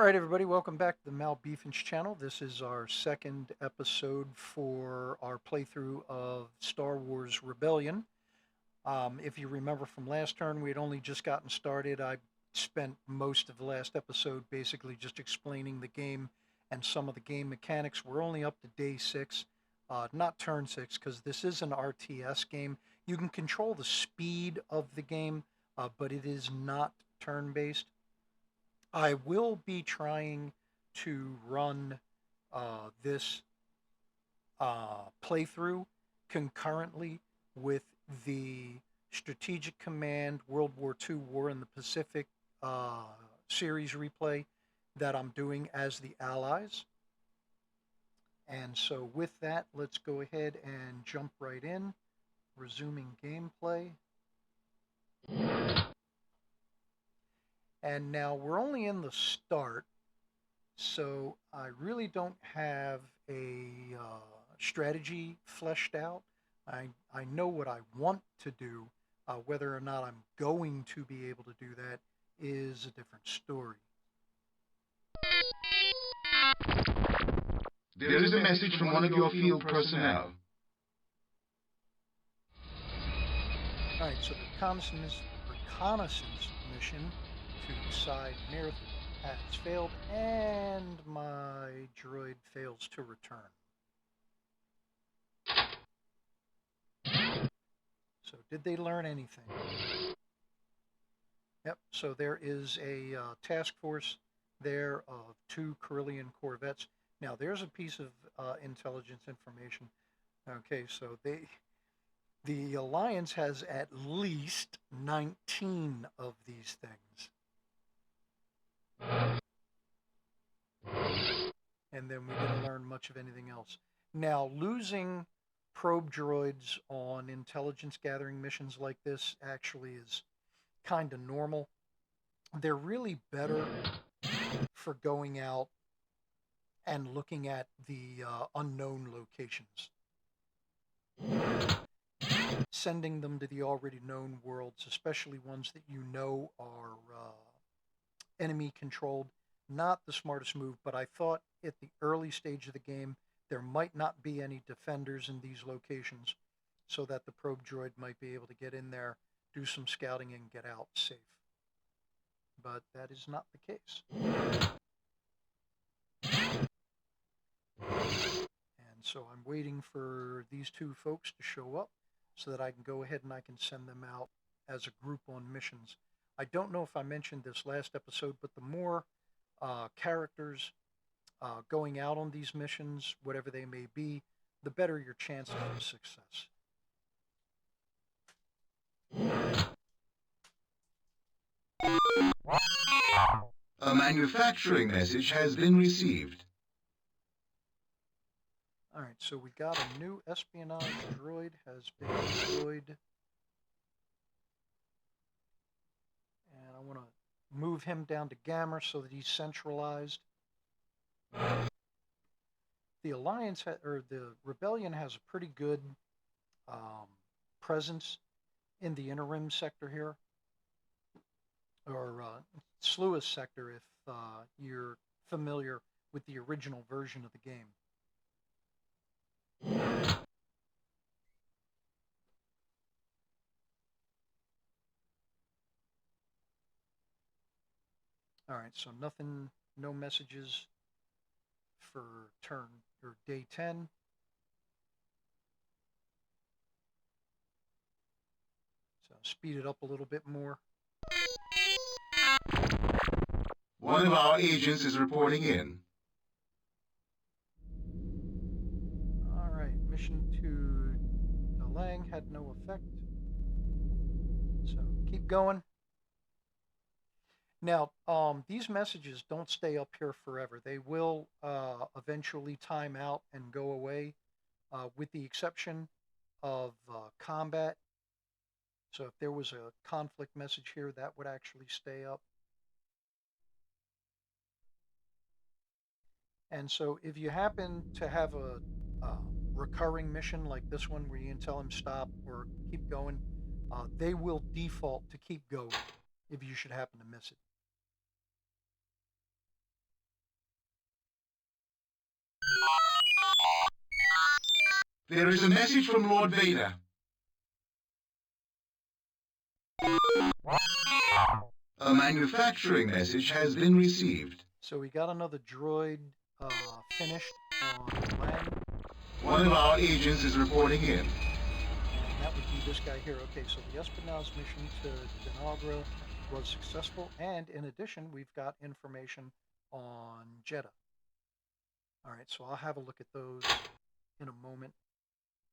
right, everybody, welcome back to the Malbeefance channel. This is our second episode for our playthrough of Star Wars Rebellion. If you remember from last turn, we had only just gotten started. I spent most of the last episode basically just explaining the game and some of the game mechanics. We're only up to day 6, not turn 6, because this is an RTS game. You can control the speed of the game, but it is not turn-based. I will be trying to run this playthrough concurrently with the Strategic Command World War II War in the Pacific series replay that I'm doing as the Allies. And so with that, let's go ahead and jump right in, resuming gameplay. And now we're only in the start, so I really don't have a strategy fleshed out. I know what I want to do. Whether or not I'm going to be able to do that is a different story. There is a message from one of your field personnel. Alright, so the reconnaissance mission to side Mirth has failed, and my droid fails to return. So did they learn anything? Yep, so there is a task force there of 2 Corellian corvettes. Now there's a piece of intelligence information. Okay, so the Alliance has at least 19 of these things. And then we didn't learn much of anything else. Now, losing probe droids on intelligence gathering missions like this actually is kind of normal. They're really better for going out and looking at the unknown locations. Sending them to the already known worlds, especially ones that you know are enemy controlled, not the smartest move, but I thought at the early stage of the game there might not be any defenders in these locations, so that the probe droid might be able to get in there, do some scouting, and get out safe. But that is not the case. And so I'm waiting for these 2 folks to show up so that I can go ahead and I can send them out as a group on missions. I don't know if I mentioned this last episode, but the more characters going out on these missions, whatever they may be, the better your chances of success. A manufacturing message has been received. Alright, so we got a new espionage droid has been deployed. And I want to move him down to Gamma so that he's centralized. The Alliance, or the Rebellion, has a pretty good presence in the interim sector here, or Sluis sector if you're familiar with the original version of the game. Alright, so nothing, no messages for turn or day 10. So speed it up a little bit more. One of our agents is reporting in. Alright, mission to Dalang had no effect. So keep going. Now, these messages don't stay up here forever. They will eventually time out and go away, with the exception of combat. So if there was a conflict message here, that would actually stay up. And so if you happen to have a recurring mission like this one where you can tell them stop or keep going, they will default to keep going if you should happen to miss it. There is a message from Lord Vader. A manufacturing message has been received. So we got another droid finished on Lang, One of our agents is reporting in. and that would be this guy here. Okay, so the espionage mission to Denagra was successful, and in addition, we've got information on Jeddah. All right, so I'll have a look at those in a moment.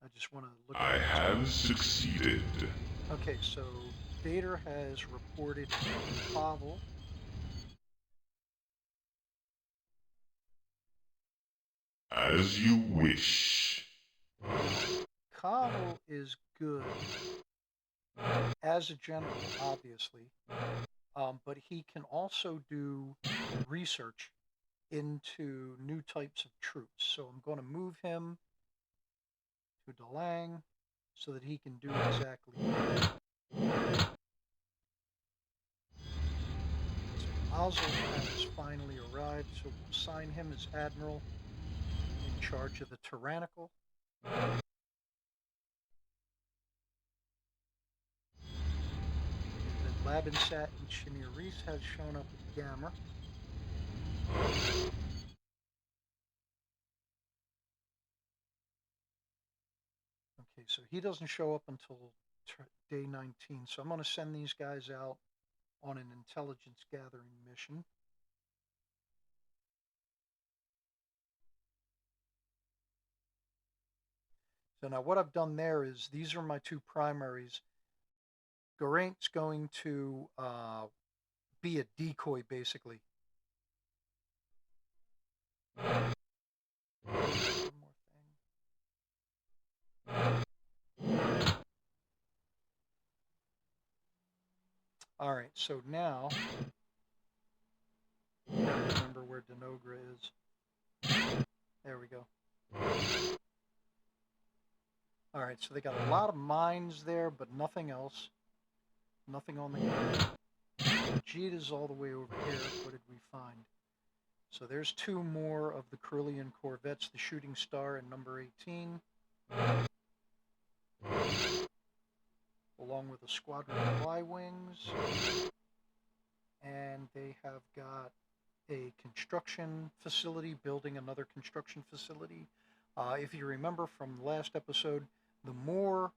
I just want to look at I have succeeded. Okay, so Vader has reported Pavel. As you wish. Pavel is good as a general, obviously, but he can also do research into new types of troops. So I'm going to move him to Delang so that he can do exactly that. So Ozzel has finally arrived, so we'll assign him as Admiral in charge of the Tyrannical. And then Labinsat and Shamir Reese has shown up with Gamma. Okay, so he doesn't show up until day 19. So I'm going to send these guys out on an intelligence gathering mission. So now what I've done there is these are my two primaries. Geraint's going to be a decoy, basically. One more thing. All right, so now I gotta remember where Denogra is. There we go. All right, so they got a lot of mines there, but nothing else. Nothing on the ground. Vegeta's all the way over here. What did we find? So there's two more of the Carillion corvettes, the Shooting Star and number 18. Along with a squadron of Y-Wings. And they have got a construction facility, building another construction facility. If you remember from the last episode, the more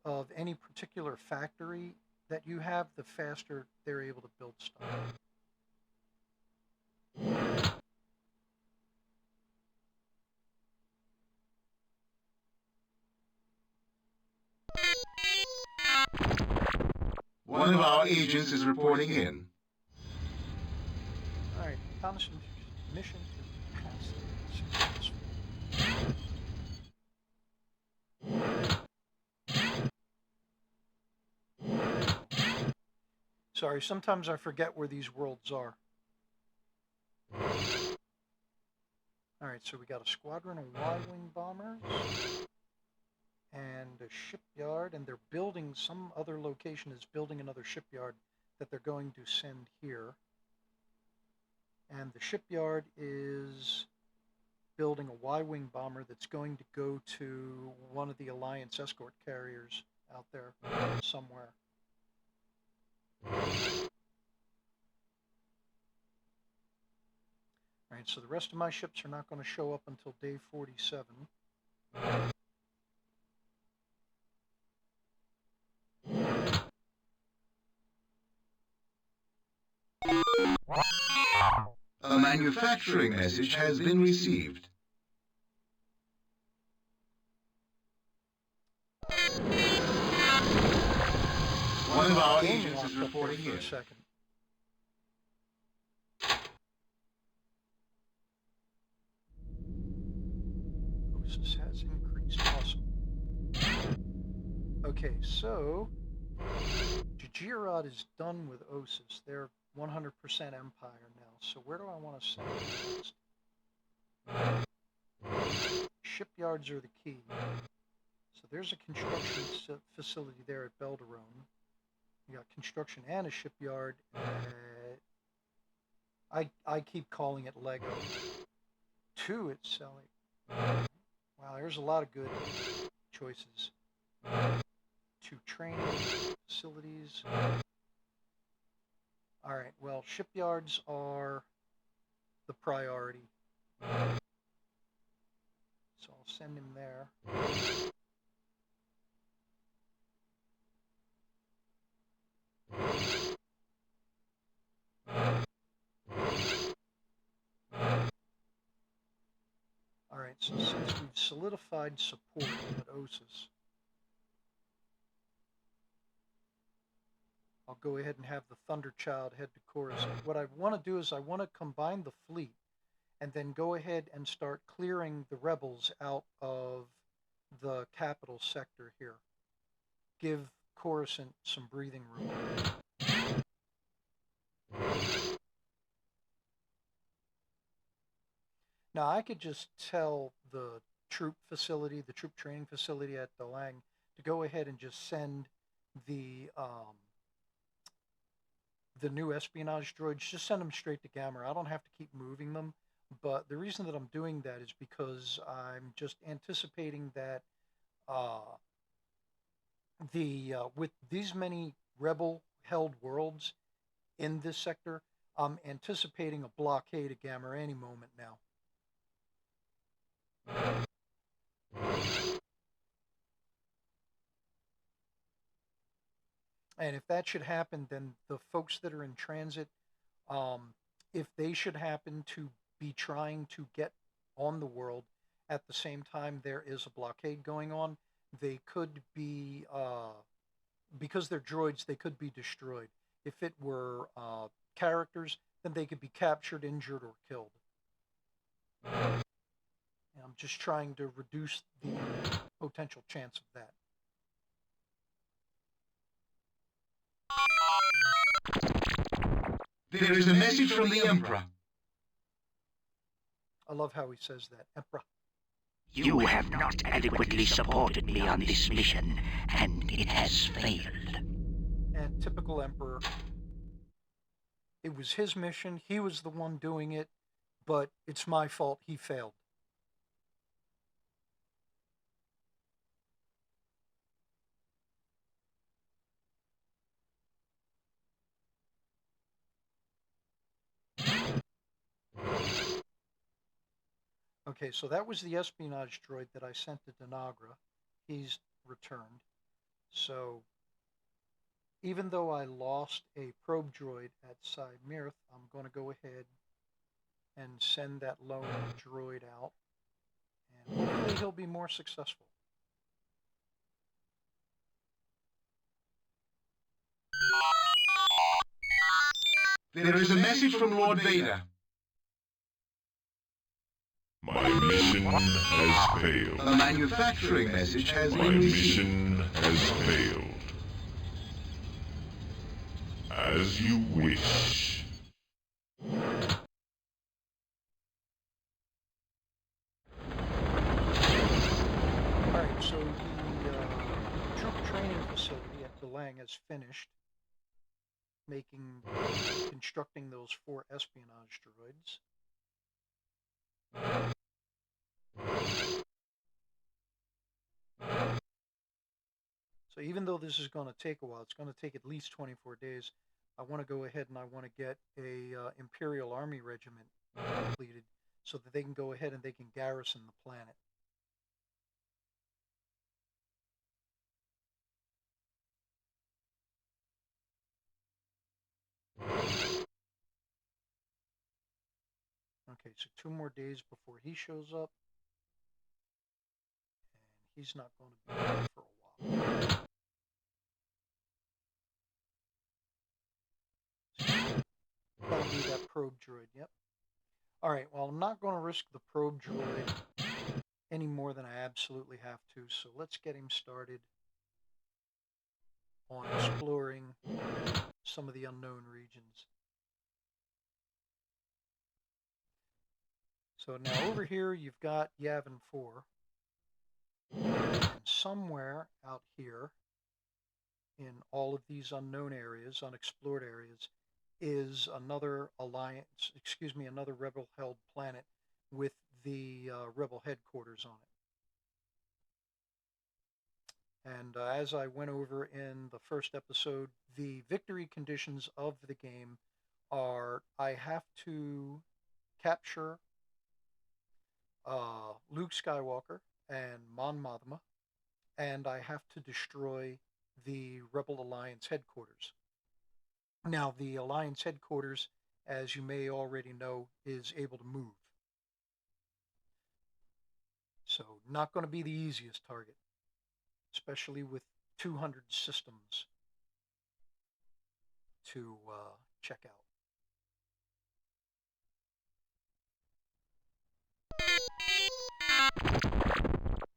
of any particular factory that you have, the faster they're able to build stuff. One of our agents is reporting in. All right, reconnaissance mission to pass successful. Sorry, sometimes I forget where these worlds are. All right, so we got a squadron of Y-wing bombers and a shipyard, and they're building, some other location is building another shipyard that they're going to send here. And the shipyard is building a Y-wing bomber that's going to go to one of the Alliance escort carriers out there somewhere. All right, so the rest of my ships are not going to show up until day 47. A manufacturing message has been received. One of our agents is reporting for in. a second. Osis has increased. Awesome. Okay, so Jajirod is done with Osis. They're 100% Empire now. So where do I want to send them next? Shipyards are the key. So there's a construction facility there at Belderone. You got construction and a shipyard at, I keep calling it Lego. 2 it's selling. Wow, There's a lot of good choices. 2 training facilities. All right, well, shipyards are the priority. So I'll send him there. All right, so since we've solidified support at OSIS, I'll go ahead and have the Thunderchild head to Coruscant. What I want to do is I want to combine the fleet and then go ahead and start clearing the rebels out of the capital sector here. Give Coruscant some breathing room. Now, I could just tell the troop facility, the troop training facility at Delang, to go ahead and just send the new espionage droids, just send them straight to Gamma. I don't have to keep moving them. But the reason that I'm doing that is because I'm just anticipating that with these many rebel-held worlds in this sector, I'm anticipating a blockade of Gamma any moment now. And if that should happen, then the folks that are in transit, if they should happen to be trying to get on the world at the same time there is a blockade going on, they could be, because they're droids, they could be destroyed. If it were characters, then they could be captured, injured, or killed. And I'm just trying to reduce the potential chance of that. There is a message from the Emperor. I love how he says that, Emperor. You have not adequately supported me on this mission, and it has failed. And typical Emperor. It was his mission, he was the one doing it, but it's my fault he failed. Okay, so that was the espionage droid that I sent to Denagra. He's returned. So even though I lost a probe droid at Cymirth, I'm going to go ahead and send that lone droid out. And hopefully he'll be more successful. There is a message from Lord Vader. My mission has failed. A manufacturing message has My been received. mission has failed. As you wish. Alright, so the troop training facility at Delang has finished constructing those 4 espionage droids. So even though this is going to take a while, it's going to take at least 24 days. I want to go ahead and I want to get a Imperial Army regiment completed so that they can go ahead and they can garrison the planet. Okay, so 2 more days before he shows up. And he's not going to be there for a while. That'll be that probe droid, yep. Alright, well, I'm not going to risk the probe droid any more than I absolutely have to, so let's get him started on exploring some of the unknown regions. So now over here, you've got Yavin 4. And somewhere out here in all of these unknown areas, unexplored areas, is another another rebel-held planet with the rebel headquarters on it. And as I went over in the first episode, the victory conditions of the game are I have to capture Luke Skywalker and Mon Mothma, and I have to destroy the Rebel Alliance headquarters. Now, the Alliance headquarters, as you may already know, is able to move. So, not going to be the easiest target, especially with 200 systems to check out.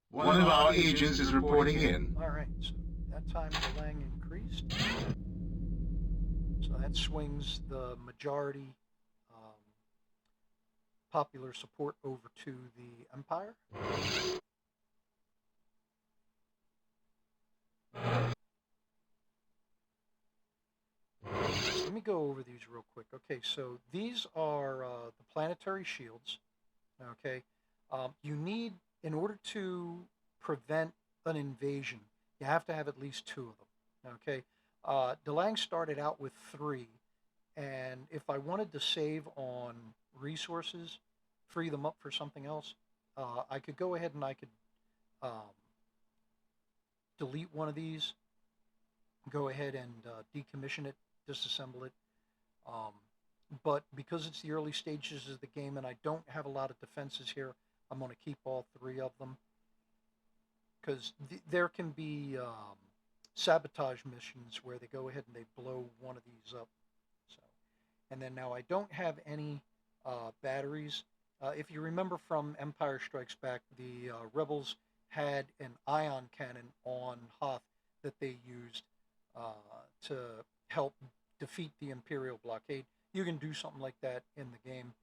One of our agents is reporting in. All right, so that time delaying increased. So that swings the majority popular support over to the Empire. Let me go over these real quick. Okay, so these are the planetary shields. Okay, you need, in order to prevent an invasion, you have to have at least 2 of them. Okay, DeLang started out with 3, and if I wanted to save on resources, free them up for something else, I could go ahead and I could delete one of these, go ahead and decommission it, disassemble it. But because it's the early stages of the game and I don't have a lot of defenses here, I'm going to keep all 3 of them. Because there can be sabotage missions where they go ahead and they blow one of these up. So, and then now I don't have any batteries. If you remember from Empire Strikes Back, the Rebels had an ion cannon on Hoth that they used to help defeat the Imperial blockade. You can do something like that in the game.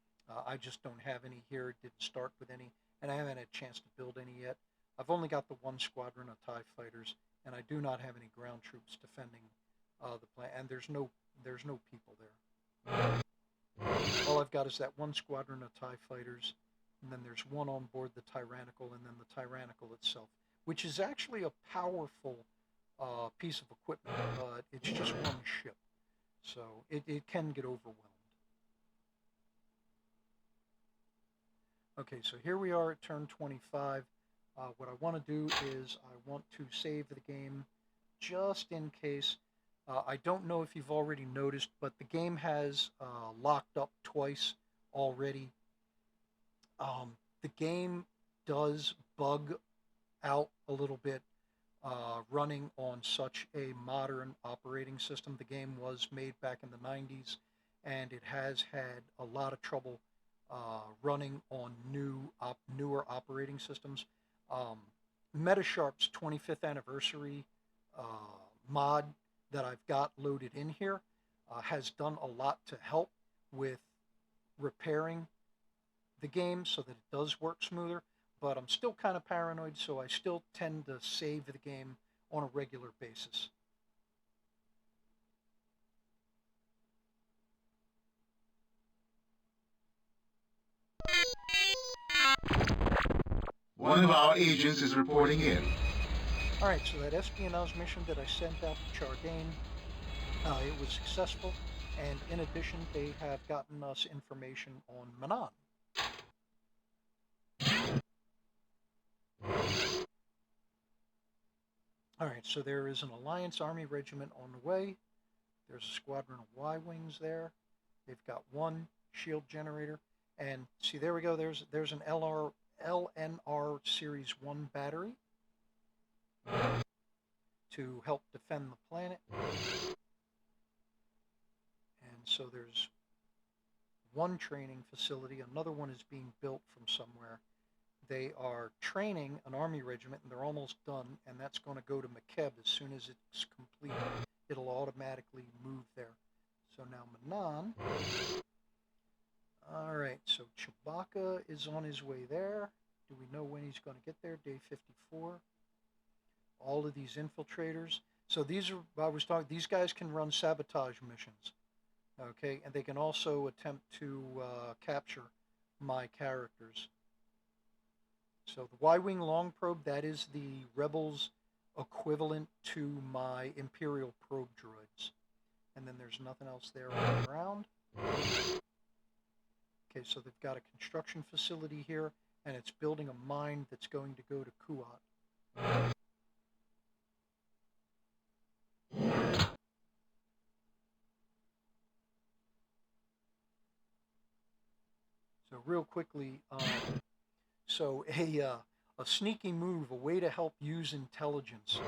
I just don't have any here. It didn't start with any, and I haven't had a chance to build any yet. I've only got the 1 squadron of TIE fighters, and I do not have any ground troops defending the plant. And there's no people there. All I've got is that 1 squadron of TIE fighters, and then there's 1 on board the Tyrannical, and then the Tyrannical itself, which is actually a powerful piece of equipment, but it's just 1 ship. So it can get overwhelmed. Okay, so here we are at turn 25. What I want to do is I want to save the game just in case. I don't know if you've already noticed, but the game has locked up twice already. The game does bug out a little bit running on such a modern operating system. The game was made back in the 90s, and it has had a lot of trouble running on newer operating systems. Metasharp's 25th anniversary mod that I've got loaded in here has done a lot to help with repairing the game so that it does work smoother, but I'm still kind of paranoid, so I still tend to save the game on a regular basis. One of our agents is reporting in. All right, so that espionage mission that I sent out to Chardane, it was successful, and in addition, they have gotten us information on Manon. All right, so there is an Alliance Army regiment on the way. There's a squadron of Y-wings there. They've got 1 shield generator, and see, there we go. There's an LNR Series 1 battery to help defend the planet. And so there's 1 training facility. Another one is being built from somewhere. They are training an army regiment, and they're almost done, and that's going to go to McKeb as soon as it's complete. It'll automatically move there. So now Manon. All right, so Chewbacca is on his way there. Do we know when he's going to get there? Day 54. All of these infiltrators. So these guys can run sabotage missions. Okay, and they can also attempt to capture my characters. So the Y-Wing Long Probe, that is the Rebels' equivalent to my Imperial probe droids. And then there's nothing else there on the ground. Okay, so they've got a construction facility here, and it's building a mine that's going to go to Kuat. So real quickly, so a sneaky move, a way to help use intelligence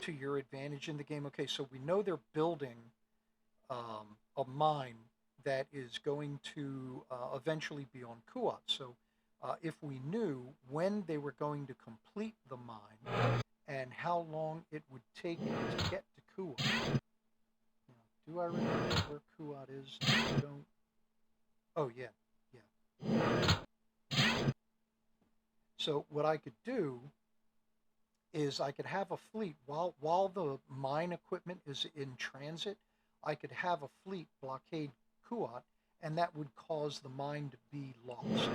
to your advantage in the game. Okay, so we know they're building a mine that is going to eventually be on Kuat. So if we knew when they were going to complete the mine and how long it would take to get to Kuat. Now, do I remember where Kuat is? I don't. Oh, yeah. So what I could do is I could have a fleet while the mine equipment is in transit. I could have a fleet blockade Kuat, and that would cause the mine to be lost.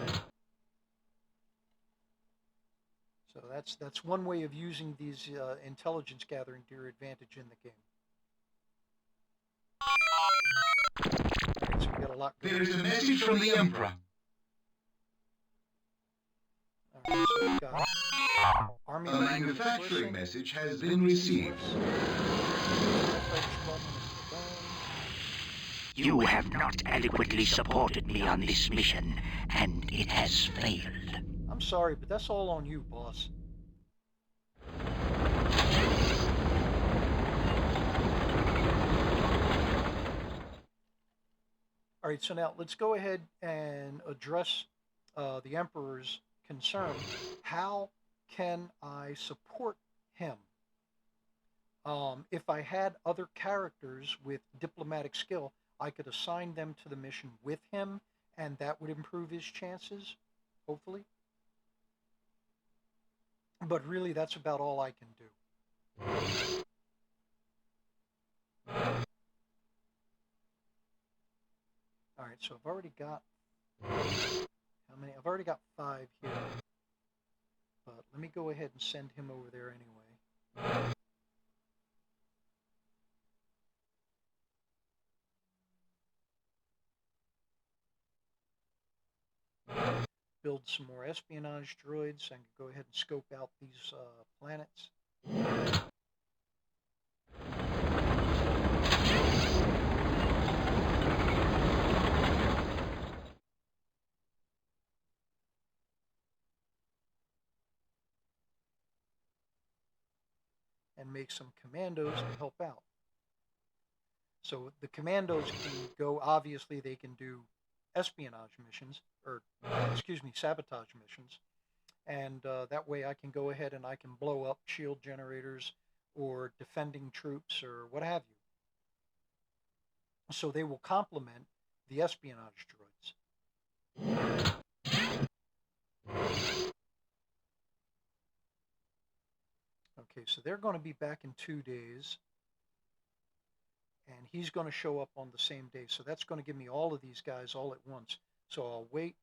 So that's one way of using these intelligence gathering to your advantage in the game. All right, so we got a lot going. There is a message from the Emperor. All right, so we've got Army A manufacturing message has been received. You have not adequately supported me on this mission, and it has failed. I'm sorry, but that's all on you, boss. All right, so now let's go ahead and address the Emperor's concern. How can I support him? If I had other characters with diplomatic skill, I could assign them to the mission with him, and that would improve his chances, hopefully. But really, that's about all I can do. All right, so I've already got how many? I've already got 5 here. But let me go ahead and send him over there anyway. Build some more espionage droids and go ahead and scope out these planets. And make some commandos to help out. So the commandos can go, obviously they can do espionage missions, or sabotage missions. And that way I can go ahead and I can blow up shield generators or defending troops or what have you. So they will complement the espionage droids. Okay, so they're going to be back in 2 days. And he's going to show up on the same day. So that's going to give me all of these guys all at once. So I'll wait.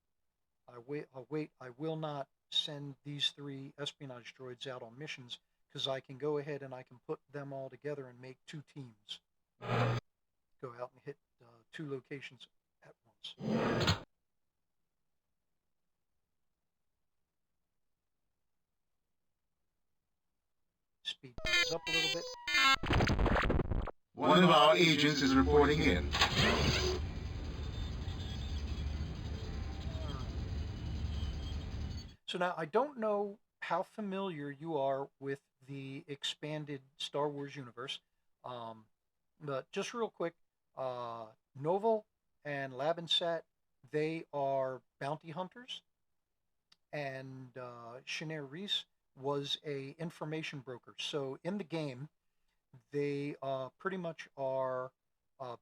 I will not send these 3 espionage droids out on missions because I can go ahead and I can put them all together and make 2 teams. Go out and hit 2 locations at once. Speed goes up a little bit. One of our agents is reporting in. So now I don't know how familiar you are with the expanded Star Wars universe, but just real quick, Novel and Labinsat, they are bounty hunters, and Shanair Reese was a information broker. So in the game, they pretty much are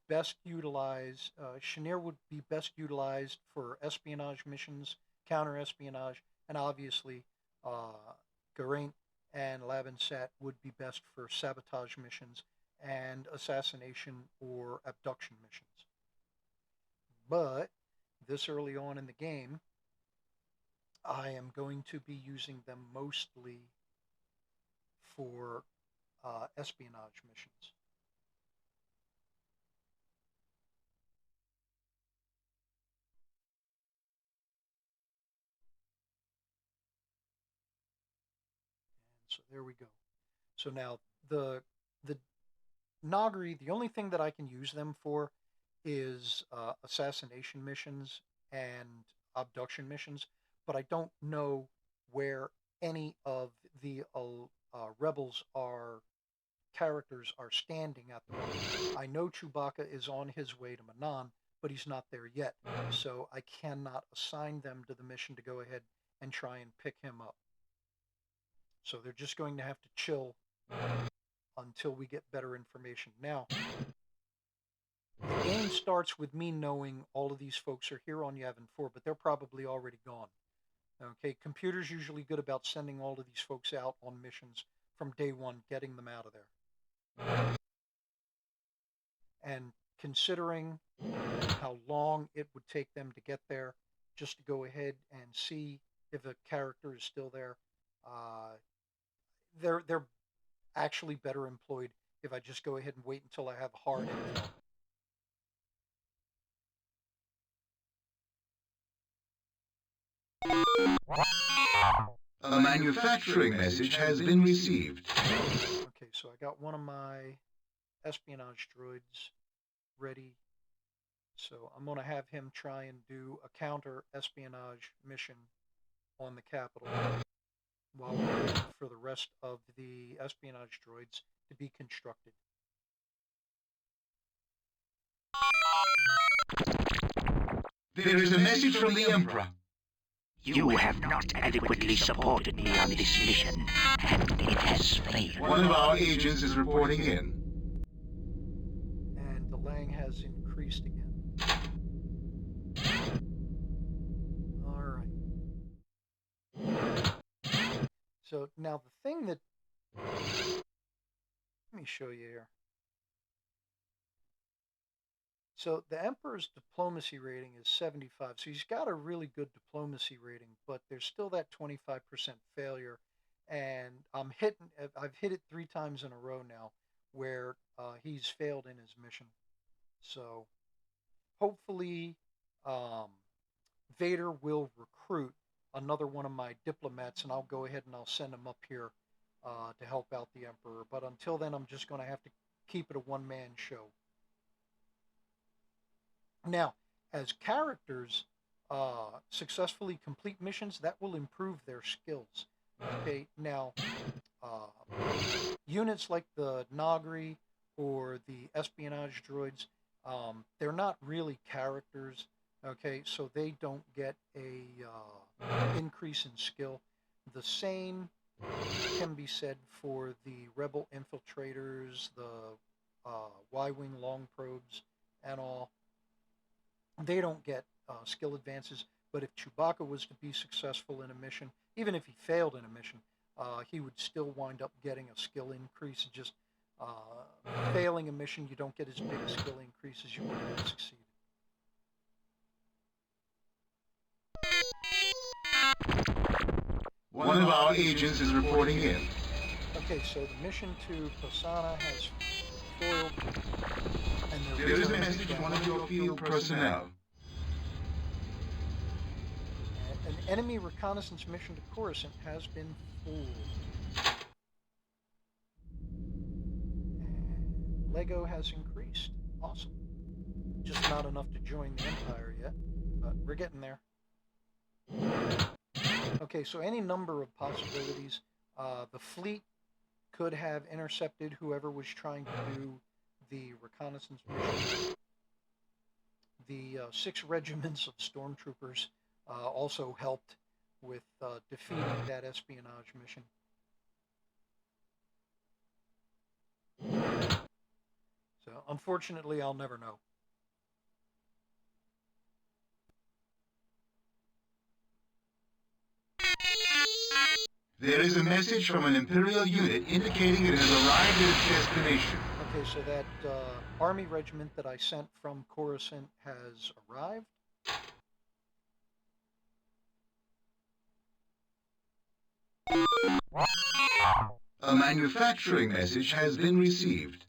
best utilized. Shanair would be best utilized for espionage missions, counter espionage, and obviously Geraint and Labinsat would be best for sabotage missions and assassination or abduction missions. But this early on in the game, I am going to be using them mostly for espionage missions. And so there we go. So now the Nagri, the only thing that I can use them for is assassination missions and abduction missions, but I don't know where any of the rebels are characters are standing at the moment. I know Chewbacca is on his way to Manan, but he's not there yet, so I cannot assign them to the mission to go ahead and try and pick him up. So they're just going to have to chill until we get better information. Now, the game starts with me knowing all of these folks are here on Yavin 4, but they're probably already gone. Okay, computers usually good about sending all of these folks out on missions from day one, getting them out of there. And considering how long it would take them to get there, just to go ahead and see if a character is still there, they're actually better employed if I just go ahead and wait until I have hard intel. A manufacturing message has been received. Okay, so I got one of my espionage droids ready. So I'm going to have him try and do a counter espionage mission on the capital while we're waiting for the rest of the espionage droids to be constructed. There is a message from the Emperor. You have not adequately supported me on this mission, and it has failed. One of our agents is reporting in. And the Lang has increased again. All right. So now the thing that... Let me show you here. So the Emperor's diplomacy rating is 75. So he's got a really good diplomacy rating, but there's still that 25% failure. And I've hit it 3 times in a row now where he's failed in his mission. So hopefully Vader will recruit another one of my diplomats, and I'll go ahead and I'll send him up here to help out the Emperor. But until then, I'm just going to have to keep it a one-man show. Now, as characters successfully complete missions, that will improve their skills. Okay, now, units like the Nagri or the espionage droids, they're not really characters. Okay, so they don't get a increase in skill. The same can be said for the rebel infiltrators, the Y-wing long probes, and all. They don't get skill advances, but if Chewbacca was to be successful in a mission, even if he failed in a mission, he would still wind up getting a skill increase. Just failing a mission, you don't get as big a skill increase as you would have succeeded. One of our agents is reporting in. Okay, so the mission to Posana has foiled, and There is a message from one of your field personnel. An enemy reconnaissance mission to Coruscant has been fooled. And Lego has increased. Awesome. Just not enough to join the Empire yet, but we're getting there. Okay, so any number of possibilities. The fleet could have intercepted whoever was trying to do the reconnaissance mission. The 6 regiments of stormtroopers also helped with defeating that espionage mission. So, unfortunately, I'll never know. There is a message from an Imperial unit indicating it has arrived at its destination. Okay, so that army regiment that I sent from Coruscant has arrived. A A manufacturing message has been received.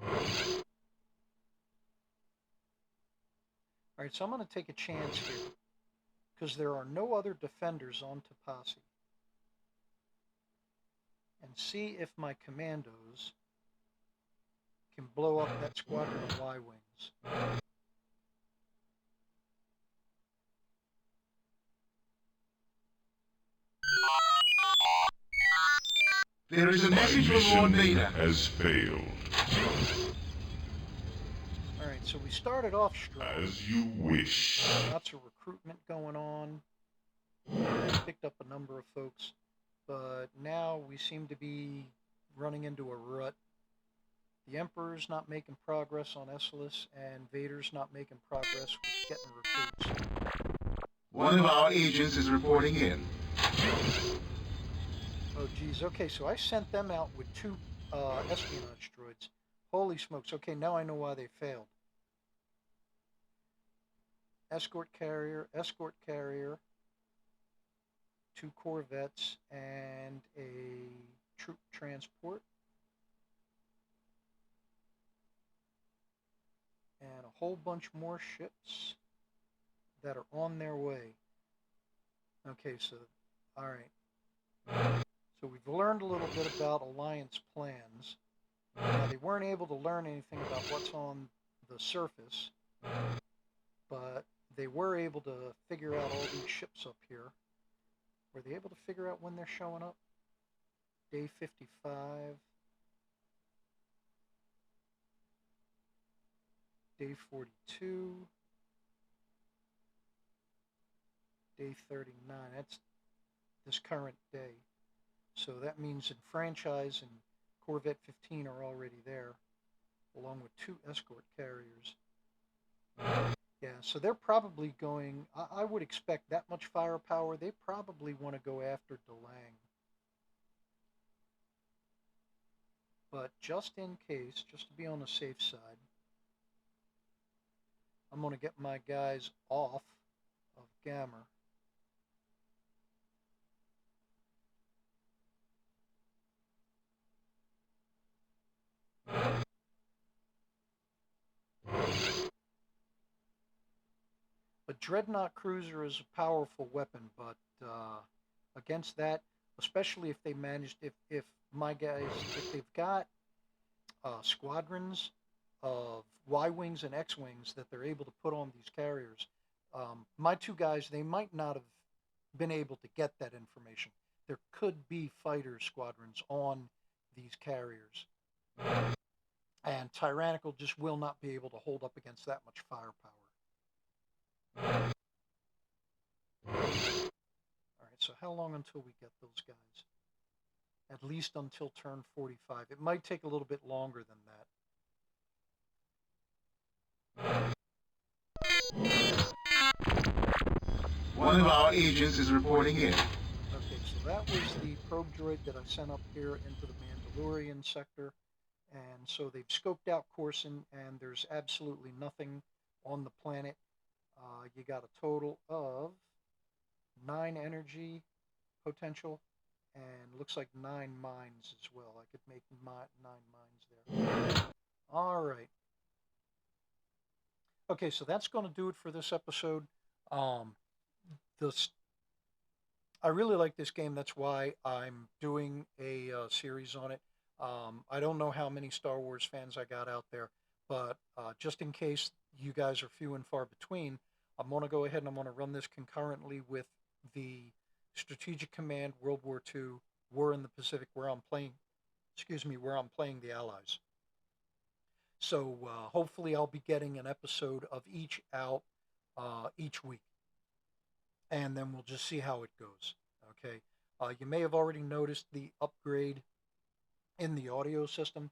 All right, so I'm going to take a chance here because there are no other defenders on Tapasi, and see if my commandos can blow up that squadron of Y-Wings. There is a My message from Lord mission Vader. has failed. All right, so we started off strong. As you wish. Lots of recruitment going on. Picked up a number of folks, but now we seem to be running into a rut. The Emperor's not making progress on Essalus, and Vader's not making progress with getting recruits. One of our agents is reporting in. Oh, geez. Okay, so I sent them out with two espionage droids. Holy smokes. Okay, now I know why they failed. Escort carrier, two corvettes, and a troop transport. And a whole bunch more ships that are on their way. Okay, so, all right. So we've learned a little bit about Alliance plans. Now, they weren't able to learn anything about what's on the surface, but they were able to figure out all these ships up here. Were they able to figure out when they're showing up? Day 55. Day 42. Day 39. That's this current day. So that means in franchise and Corvette 15 are already there, along with two escort carriers. Yeah, so they're probably going, I would expect that much firepower. They probably want to go after DeLang. But just in case, just to be on the safe side, I'm going to get my guys off of Gamma. A Dreadnought cruiser is a powerful weapon, but against that, especially if they managed, if my guys, if they've got squadrons of Y-Wings and X-Wings that they're able to put on these carriers, my two guys, they might not have been able to get that information. There could be fighter squadrons on these carriers. And Tyrannical just will not be able to hold up against that much firepower. All right, so how long until we get those guys? At least until turn 45. It might take a little bit longer than that. One of our agents is reporting in. Okay, so that was the probe droid that I sent up here into the Mandalorian sector. And so they've scoped out Coruscant, and there's absolutely nothing on the planet. You got a total of 9 energy potential, and looks like 9 mines as well. I could make 9 mines there. All right. Okay, so that's going to do it for this episode. I really like this game. That's why I'm doing a series on it. I don't know how many Star Wars fans I got out there, but just in case you guys are few and far between, I'm going to go ahead and I'm going to run this concurrently with the Strategic Command World War II War in the Pacific, where I'm playing the Allies. So hopefully I'll be getting an episode of each out each week, and then we'll just see how it goes. Okay. You may have already noticed the upgrade in the audio system.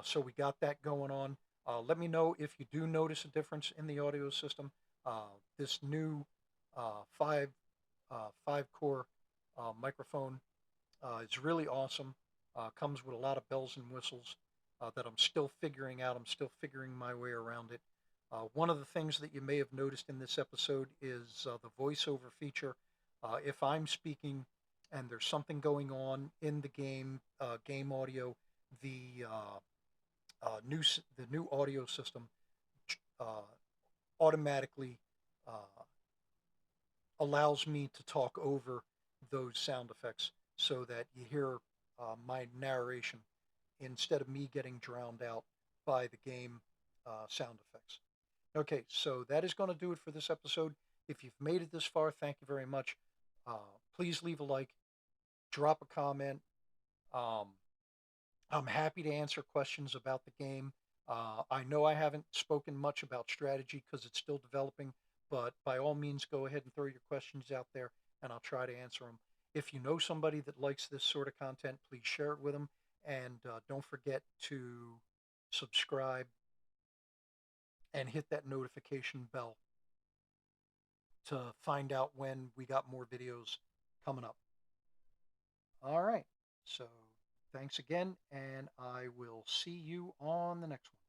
So we got that going on. Let me know if you do notice a difference in the audio system. This new five core microphone is really awesome. Comes with a lot of bells and whistles. that I'm still figuring out. I'm still figuring my way around it. One of the things that you may have noticed in this episode is the voiceover feature. If I'm speaking and there's something going on in the game audio, the the new audio system uh, automatically uh, allows me to talk over those sound effects so that you hear my narration instead of me getting drowned out by the game sound effects. Okay, so that is going to do it for this episode. If you've made it this far, thank you very much. Please leave a like, drop a comment. Um, I'm happy to answer questions about the game. I know I haven't spoken much about strategy because it's still developing, but by all means, go ahead and throw your questions out there and I'll try to answer them. If you know somebody that likes this sort of content, please share it with them. And don't forget to subscribe and hit that notification bell to find out when we got more videos coming up. All right. So thanks again, and I will see you on the next one.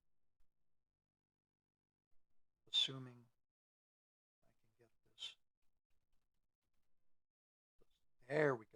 Assuming I can get this. There we go.